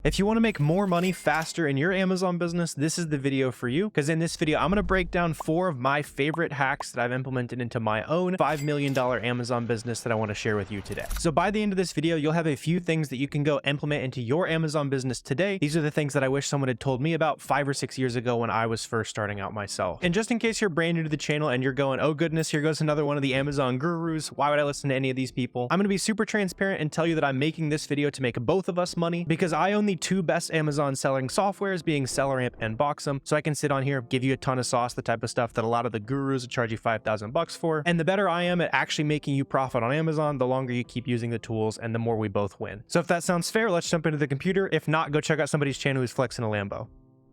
If you want to make more money faster in your Amazon business, this is the video for you. Because in this video, I'm going to break down 4 of my favorite hacks that I've implemented into my own $5 million Amazon business that I want to share with you today. So by the end of this video, you'll have a few things that you can go implement into your Amazon business today. These are the things that I wish someone had told me about 5 or 6 years ago when I was first starting out myself. And just in case you're brand new to the channel and you're going, oh goodness, here goes another one of the Amazon gurus. Why would I listen to any of these people? I'm going to be super transparent and tell you that I'm making this video to make both of us money because I own the 2 best Amazon selling softwares, being SellerAmp and Boxum. So I can sit on here, give you a ton of sauce, the type of stuff that a lot of the gurus would charge you $5,000 for. And the better I am at actually making you profit on Amazon, the longer you keep using the tools and the more we both win. So if that sounds fair, let's jump into the computer. If not, go check out somebody's channel who's flexing a Lambo.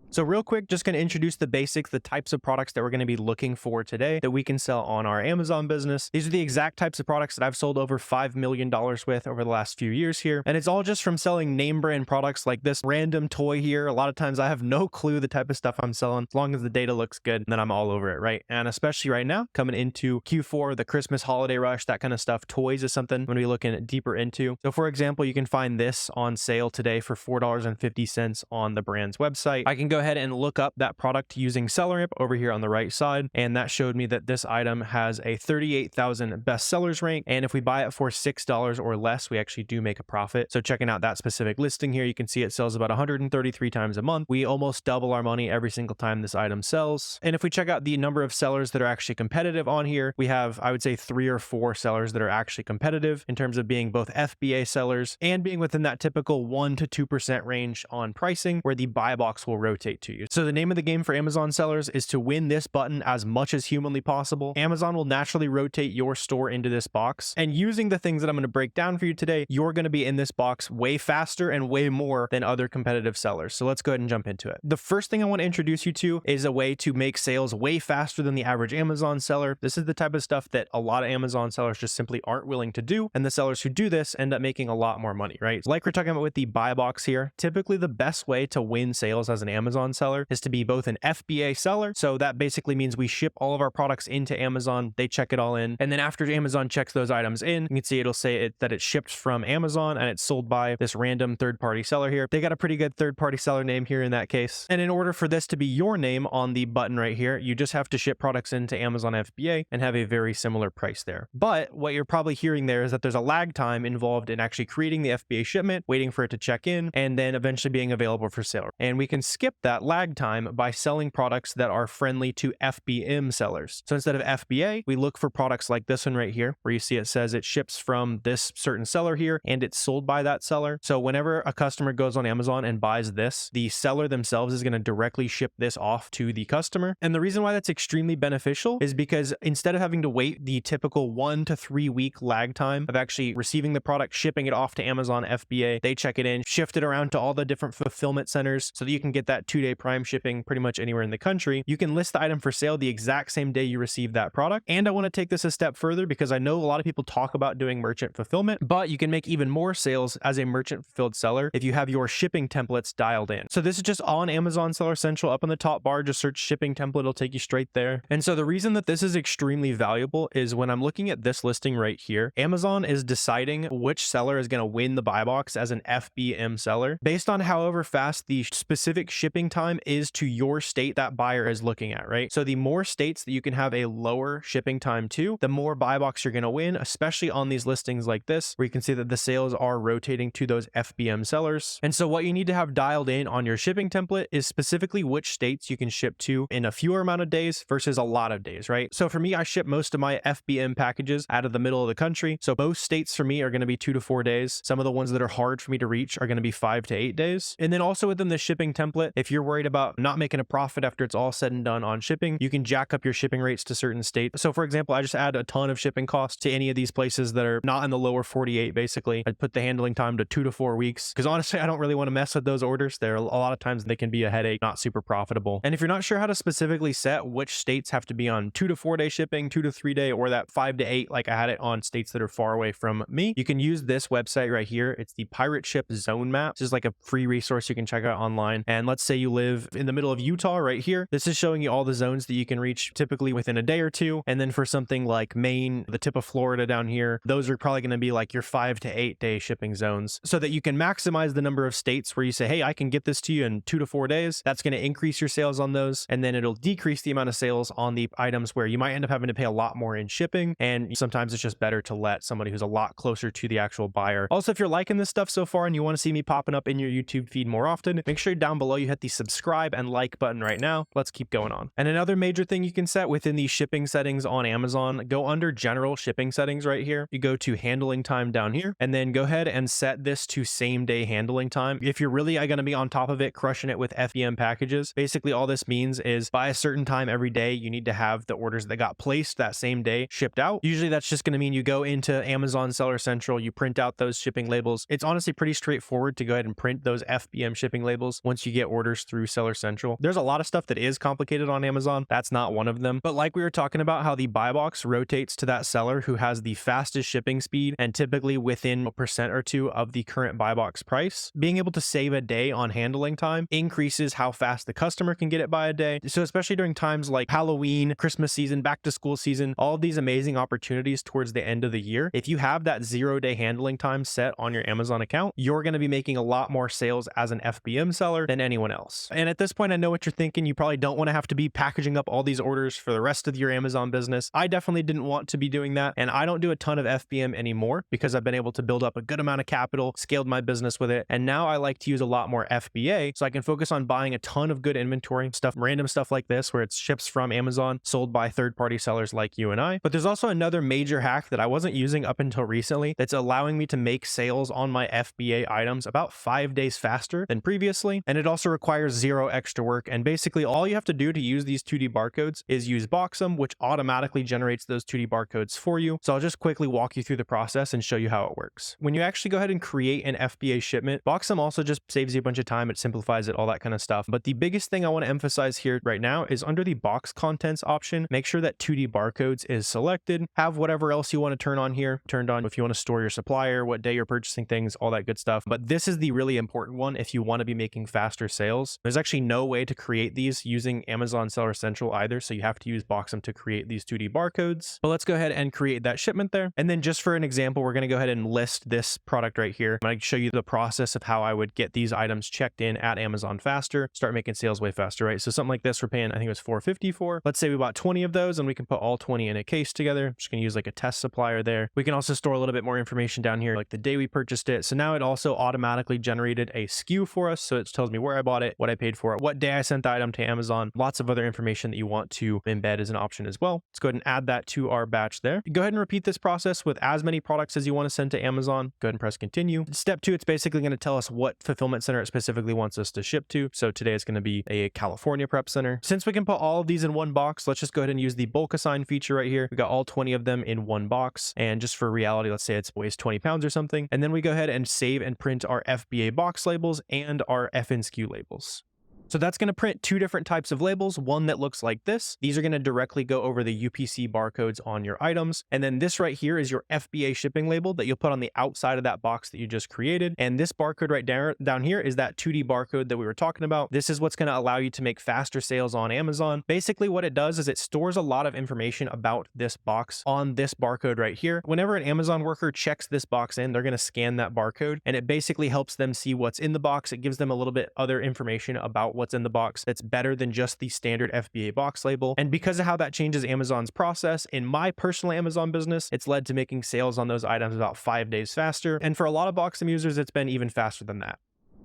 So real quick, just going to introduce the basics, the types of products that we're going to be looking for today that we can sell on our Amazon business. These are the exact types of products that I've sold over $5 million with over the last few years here. And it's all just from selling name brand products like this random toy here. A lot of times I have no clue the type of stuff I'm selling. As long as the data looks good, then I'm all over it, right? And especially right now, coming into Q4, the Christmas holiday rush, that kind of stuff, toys is something I'm going to be looking deeper into. So for example, you can find this on sale today for $4.50 on the brand's website. I can go ahead and look up that product using SellerAmp over here on the right side, and that showed me that this item has a 38,000 bestsellers rank, and if we buy it for $6 or less, we actually do make a profit. So checking out that specific listing here, you can see it sells about 133 times a month. We almost double our money every single time this item sells. And if we check out the number of sellers that are actually competitive on here, we have, I would say, 3 or 4 sellers that are actually competitive in terms of being both FBA sellers and being within that typical 1 to 2% range on pricing where the buy box will rotate to you. So the name of the game for Amazon sellers is to win this button as much as humanly possible. Amazon will naturally rotate your store into this box, and using the things that I'm going to break down for you today, you're going to be in this box way faster and way more than other competitive sellers. So let's go ahead and jump into it. The first thing I want to introduce you to is a way to make sales way faster than the average Amazon seller. This is the type of stuff that a lot of Amazon sellers just simply aren't willing to do, and the sellers who do this end up making a lot more money, right? Like we're talking about with the buy box here, typically the best way to win sales as an Amazon seller is to be both an FBA seller. So that basically means we ship all of our products into Amazon. They check it all in. And then after Amazon checks those items in, you can see it'll say that it's shipped from Amazon and it's sold by this random third-party seller here. They got a pretty good third-party seller name here in that case. And in order for this to be your name on the button right here, you just have to ship products into Amazon FBA and have a very similar price there. But what you're probably hearing there is that there's a lag time involved in actually creating the FBA shipment, waiting for it to check in, and then eventually being available for sale. And we can skip that lag time by selling products that are friendly to FBM sellers. So instead of FBA, we look for products like this one right here, where you see it says it ships from this certain seller here and it's sold by that seller. So whenever a customer goes on Amazon and buys this, the seller themselves is going to directly ship this off to the customer. And the reason why that's extremely beneficial is because instead of having to wait the typical 1 to 3 week lag time of actually receiving the product, shipping it off to Amazon FBA, they check it in, shift it around to all the different fulfillment centers so that you can get that 2-day prime shipping pretty much anywhere in the country. You can list the item for sale the exact same day you receive that product. And I want to take this a step further because I know a lot of people talk about doing merchant fulfillment, but you can make even more sales as a merchant fulfilled seller if you have your shipping templates dialed in. So this is just on Amazon Seller Central up in the top bar, just search shipping template, it'll take you straight there. And so the reason that this is extremely valuable is when I'm looking at this listing right here, Amazon is deciding which seller is going to win the buy box as an FBM seller based on however fast the specific shipping time is to your state that buyer is looking at, right? So the more states that you can have a lower shipping time to, the more buy box you're going to win, especially on these listings like this, where you can see that the sales are rotating to those FBM sellers. And so what you need to have dialed in on your shipping template is specifically which states you can ship to in a fewer amount of days versus a lot of days, right? So for me, I ship most of my FBM packages out of the middle of the country. So most states for me are going to be 2 to 4 days. Some of the ones that are hard for me to reach are going to be 5 to 8 days. And then also within the shipping template, if you're worried about not making a profit after it's all said and done on shipping, you can jack up your shipping rates to certain states. So for example, I just add a ton of shipping costs to any of these places that are not in the lower 48, basically. I'd put the handling time to 2 to 4 weeks because honestly, I don't really want to mess with those orders. There are a lot of times they can be a headache, not super profitable. And if you're not sure how to specifically set which states have to be on 2 to 4 day shipping, 2 to 3 day, or that 5 to 8, like I had it on states that are far away from me, you can use this website right here. It's the Pirate Ship Zone Map. This is like a free resource you can check out online. And let's say you live in the middle of Utah right here, this is showing you all the zones that you can reach typically within a day or two. And then for something like Maine, the tip of Florida down here, those are probably going to be like your 5 to 8 day shipping zones, so that you can maximize the number of states where you say, hey, I can get this to you in 2 to 4 days. That's going to increase your sales on those. And then it'll decrease the amount of sales on the items where you might end up having to pay a lot more in shipping. And sometimes it's just better to let somebody who's a lot closer to the actual buyer. Also, if you're liking this stuff so far and you want to see me popping up in your YouTube feed more often, make sure down below you hit the subscribe and like button right now. Let's keep going on. And another major thing you can set within the shipping settings on Amazon, go under general shipping settings right here. You go to handling time down here, and then go ahead and set this to same day handling time. If you're really going to be on top of it, crushing it with FBM packages, basically all this means is by a certain time every day, you need to have the orders that got placed that same day shipped out. Usually that's just going to mean you go into Amazon Seller Central, you print out those shipping labels. It's honestly pretty straightforward to go ahead and print those FBM shipping labels once you get orders through Seller Central. There's a lot of stuff that is complicated on Amazon. That's not one of them. But like we were talking about, how the buy box rotates to that seller who has the fastest shipping speed and typically within a percent or two of the current buy box price, being able to save a day on handling time increases how fast the customer can get it by a day. So especially during times like Halloween, Christmas season, back to school season, all of these amazing opportunities towards the end of the year, if you have that 0-day handling time set on your Amazon account, you're going to be making a lot more sales as an FBM seller than anyone else. And at this point, I know what you're thinking. You probably don't want to have to be packaging up all these orders for the rest of your Amazon business. I definitely didn't want to be doing that. And I don't do a ton of FBM anymore because I've been able to build up a good amount of capital, scaled my business with it. And now I like to use a lot more FBA so I can focus on buying a ton of good inventory, stuff, random stuff like this, where it's ships from Amazon sold by third-party sellers like you and I. But there's also another major hack that I wasn't using up until recently that's allowing me to make sales on my FBA items about 5 days faster than previously. And it also requires 0 extra work. And basically all you have to do to use these 2D barcodes is use Boxum, which automatically generates those 2D barcodes for you. So I'll just quickly walk you through the process and show you how it works. When you actually go ahead and create an FBA shipment, Boxum also just saves you a bunch of time. It simplifies it, all that kind of stuff. But the biggest thing I want to emphasize here right now is under the box contents option, make sure that 2D barcodes is selected. Have whatever else you want to turn on here turned on if you want to store your supplier, what day you're purchasing things, all that good stuff. But this is the really important one if you want to be making faster sales. There's actually no way to create these using Amazon Seller Central either, so you have to use Boxum to create these 2D barcodes. But let's go ahead and create that shipment there. And then just for an example, we're going to go ahead and list this product right here. I'm going to show you the process of how I would get these items checked in at Amazon faster, start making sales way faster, right? So something like this, we're paying, I think it was $4.50 for. Let's say we bought 20 of those and we can put all 20 in a case together. I'm just going to use like a test supplier there. We can also store a little bit more information down here, like the day we purchased it. So now it also automatically generated a SKU for us. So it tells me where I bought it, what I paid for it, what day I sent the item to Amazon, lots of other information that you want to embed as an option as well. Let's go ahead and add that to our batch there. Go ahead and repeat this process with as many products as you want to send to Amazon. Go ahead and press continue. Step 2, it's basically going to tell us what fulfillment center it specifically wants us to ship to. So today it's going to be a California prep center. Since we can put all of these in one box, let's just go ahead and use the bulk assign feature right here. We got all 20 of them in one box. And just for reality, let's say it weighs 20 pounds or something. And then we go ahead and save and print our FBA box labels and our FNSKU labels. So that's going to print 2 different types of labels, one that looks like this. These are going to directly go over the UPC barcodes on your items. And then this right here is your FBA shipping label that you'll put on the outside of that box that you just created. And this barcode right down here is that 2D barcode that we were talking about. This is what's going to allow you to make faster sales on Amazon. Basically what it does is it stores a lot of information about this box on this barcode right here. Whenever an Amazon worker checks this box in, they're going to scan that barcode, and it basically helps them see what's in the box. It gives them a little bit other information about what's in the box that's better than just the standard FBA box label. And because of how that changes Amazon's process, in my personal Amazon business, it's led to making sales on those items about 5 days faster. And for a lot of Boxum users, it's been even faster than that.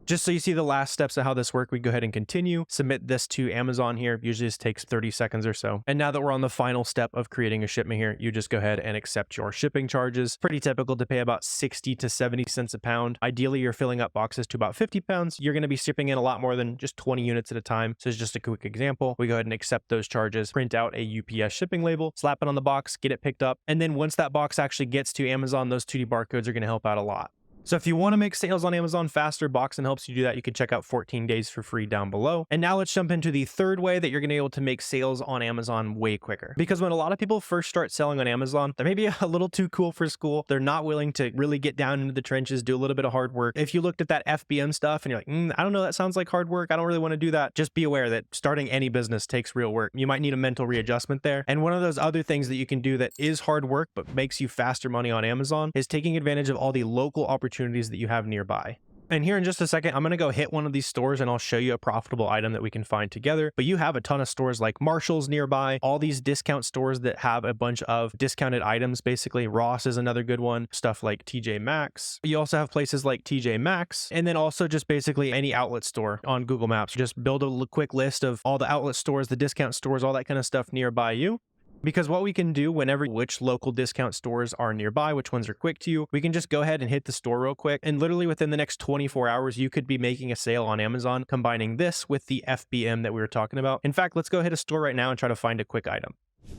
Just so you see the last steps of how this works, we go ahead and continue, submit this to Amazon here. Usually this takes 30 seconds or so. And now that we're on the final step of creating a shipment here, you just go ahead and accept your shipping charges. Pretty typical to pay about 60 to 70 cents a pound. Ideally, you're filling up boxes to about 50 pounds. You're going to be shipping in a lot more than just 20 units at a time. So it's just a quick example. We go ahead and accept those charges, print out a UPS shipping label, slap it on the box, get it picked up. And then once that box actually gets to Amazon, those 2D barcodes are going to help out a lot. So if you want to make sales on Amazon faster, Boxen helps you do that. You can check out 14 days for free down below. And now let's jump into the third way that you're going to be able to make sales on Amazon way quicker. Because when a lot of people first start selling on Amazon, they're maybe a little too cool for school. They're not willing to really get down into the trenches, do a little bit of hard work. If you looked at that FBM stuff and you're like, I don't know, that sounds like hard work. I don't really want to do that. Just be aware that starting any business takes real work. You might need a mental readjustment there. And one of those other things that you can do that is hard work, but makes you faster money on Amazon is taking advantage of all the local opportunities that you have nearby. And here in just a second, I'm going to go hit one of these stores and I'll show you a profitable item that we can find together. But you have a ton of stores like Marshall's nearby, all these discount stores that have a bunch of discounted items. Basically, Ross is another good one, stuff like TJ Maxx. You also have places like TJ Maxx, and then also just basically any outlet store on Google Maps. Just build a quick list of all the outlet stores, the discount stores, all that kind of stuff nearby you. Because what we can do whenever which local discount stores are nearby, which ones are quick to you, we can just go ahead and hit the store real quick. And literally within the next 24 hours, you could be making a sale on Amazon, combining this with the FBM that we were talking about. In fact, let's go hit a store right now and try to find a quick item.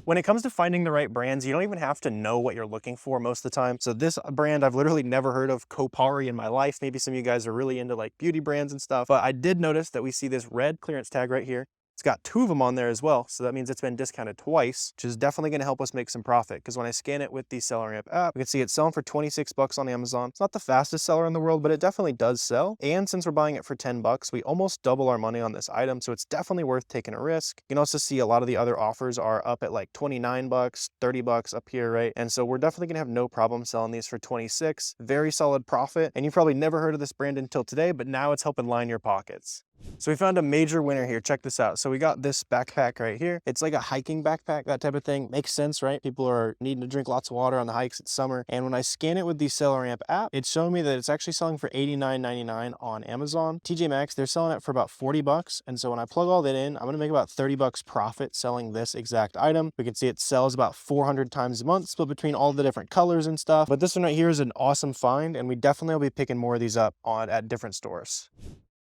When it comes to finding the right brands, you don't even have to know what you're looking for most of the time. So this brand, I've literally never heard of Kopari in my life. Maybe some of you guys are really into like beauty brands and stuff, but I did notice that we see this red clearance tag right here. It's got 2 of them on there as well, so that means it's been discounted twice, which is definitely going to help us make some profit. Because when I scan it with the SellerAmp app, we can see it's selling for 26 bucks on Amazon. It's not the fastest seller in the world, but it definitely does sell. And since we're buying it for 10 bucks, we almost double our money on this item, so it's definitely worth taking a risk. You can also see a lot of the other offers are up at like 29 bucks, 30 bucks up here, right? And so we're definitely going to have no problem selling these for 26. Very solid profit. And you've probably never heard of this brand until today, but now it's helping line your pockets. So we found a major winner here. Check this out. So we got this backpack right here. It's like a hiking backpack, that type of thing. Makes sense, right? People are needing to drink lots of water on the hikes. It's summer. And when I scan it with the SellerAmp app, it's showing me that it's actually selling for $89.99 on Amazon. TJ Maxx, they're selling it for about 40 bucks. And so when I plug all that in, I'm going to make about 30 bucks profit selling this exact item. We can see it sells about 400 times a month, split between all the different colors and stuff. But this one right here is an awesome find, and we definitely will be picking more of these up at different stores.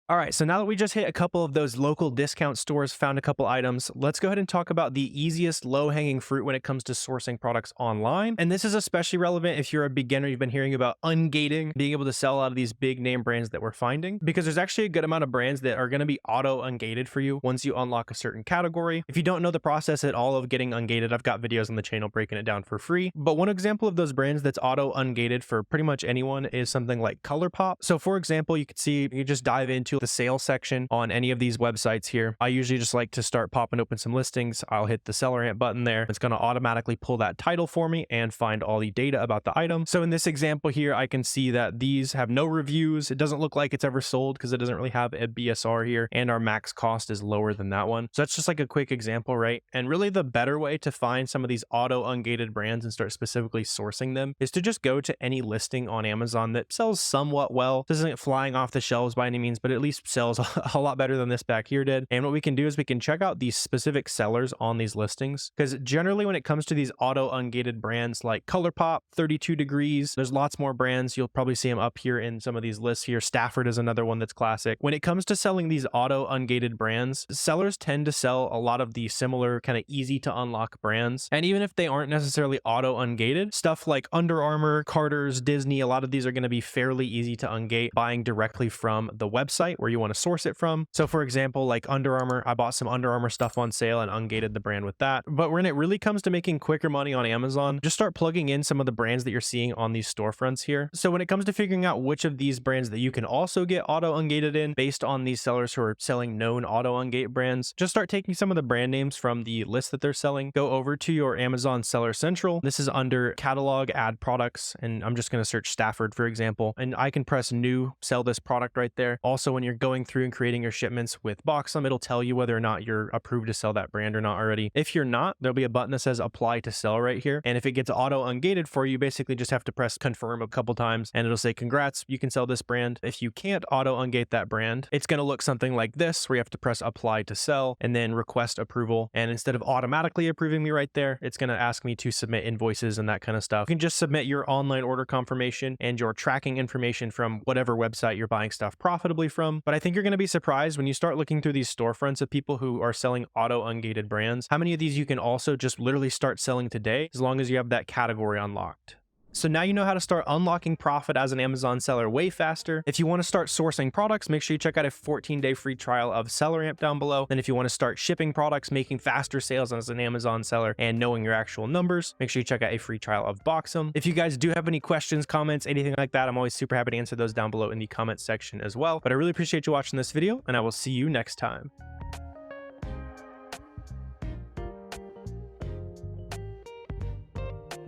All right, so now that we just hit a couple of those local discount stores, found a couple items, let's go ahead and talk about the easiest low-hanging fruit when it comes to sourcing products online. And this is especially relevant if you're a beginner, you've been hearing about ungating, being able to sell out of these big name brands that we're finding, because there's actually a good amount of brands that are going to be auto ungated for you once you unlock a certain category. If you don't know the process at all of getting ungated, I've got videos on the channel breaking it down for free. But one example of those brands that's auto ungated for pretty much anyone is something like ColourPop. So for example, you could see, you just dive into the sales section on any of these websites here. I usually just like to start popping open some listings. I'll hit the SellerAmp button there. It's going to automatically pull that title for me and find all the data about the item. So in this example here, I can see that these have no reviews. It doesn't look like it's ever sold because it doesn't really have a BSR here, and our max cost is lower than that one. So that's just like a quick example, right? And really the better way to find some of these auto ungated brands and start specifically sourcing them is to just go to any listing on Amazon that sells somewhat well. This isn't flying off the shelves by any means, but at least sells a lot better than this back here did. And what we can do is we can check out these specific sellers on these listings, because generally when it comes to these auto ungated brands like ColourPop, 32 Degrees, there's lots more brands. You'll probably see them up here in some of these lists here. Stafford is another one that's classic. When it comes to selling these auto ungated brands, sellers tend to sell a lot of the similar kind of easy to unlock brands. And even if they aren't necessarily auto ungated, stuff like Under Armour, Carter's, Disney, a lot of these are going to be fairly easy to ungate buying directly from the website where you want to source it from. So for example, like Under Armour, I bought some Under Armour stuff on sale and ungated the brand with that. But when it really comes to making quicker money on Amazon, just start plugging in some of the brands that you're seeing on these storefronts here. So when it comes to figuring out which of these brands that you can also get auto ungated in based on these sellers who are selling known auto ungate brands, just start taking some of the brand names from the list that they're selling, go over to your Amazon Seller Central. This is under catalog, add products, and I'm just going to search Stafford, for example, and I can press new, sell this product right there. Also, when you're going through and creating your shipments with Boxem, it'll tell you whether or not you're approved to sell that brand or not already. If you're not, there'll be a button that says apply to sell right here. And if it gets auto ungated for you, basically just have to press confirm a couple times and it'll say, congrats, you can sell this brand. If you can't auto ungate that brand, it's going to look something like this, where you have to press apply to sell and then request approval. And instead of automatically approving me right there, it's going to ask me to submit invoices and that kind of stuff. You can just submit your online order confirmation and your tracking information from whatever website you're buying stuff profitably from. But I think you're going to be surprised when you start looking through these storefronts of people who are selling auto ungated brands, how many of these you can also just literally start selling today as long as you have that category unlocked. So now you know how to start unlocking profit as an Amazon seller way faster. If you want to start sourcing products, make sure you check out a 14-day free trial of SellerAmp down below. And if you want to start shipping products, making faster sales as an Amazon seller, and knowing your actual numbers, make sure you check out a free trial of Boxem. If you guys do have any questions, comments, anything like that, I'm always super happy to answer those down below in the comments section as well. But I really appreciate you watching this video, and I will see you next time.